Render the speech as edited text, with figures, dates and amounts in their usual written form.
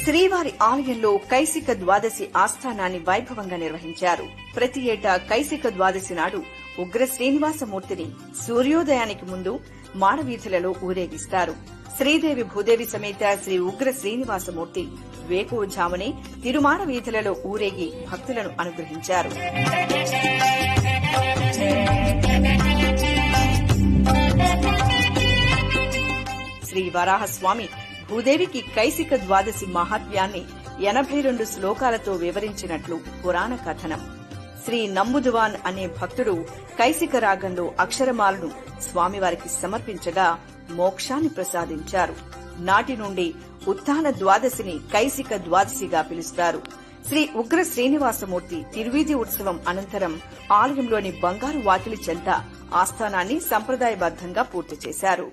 శ్రీవారి ఆలయంలో కైసిక ద్వాదశి ఆస్థానాన్ని వైభవంగా నిర్వహించారు. ప్రతి ఏటా కైసిక ద్వాదశి నాడు ఉగ్ర శ్రీనివాసమూర్తిని సూర్యోదయానికి ముందు మాడవీధులలో ఊరేగిస్తారు. శ్రీదేవి భూదేవి సమేత శ్రీ ఉగ్ర శ్రీనివాసమూర్తి వేకువజామునే తిరుమాడ వీధులలో ఊరేగి భక్తులను అనుగ్రహించారు. శ్రీ వరాహస్వామి భూదేవికి కైసిక ద్వాదశి మహాత్మ్యాన్ని 82 శ్లోకాలతో వివరించినట్లు పురాణ కథనం. శ్రీ నంబుదువాన్ అనే భక్తుడు కైసిక రాగంలో అక్షరమాలను స్వామివారికి సమర్పించగా మోక్షాన్ని ప్రసాదించారు. నాటి నుండి ఉత్థాన ద్వాదశిని కైసిక ద్వాదశిగా పిలుస్తారు. శ్రీ ఉగ్ర శ్రీనివాసమూర్తి తిరువీధి ఉత్సవం అనంతరం ఆలయంలోని బంగారు వాకిలి చెంత ఆస్థానాన్ని సంప్రదాయబద్దంగా పూర్తి చేశారు.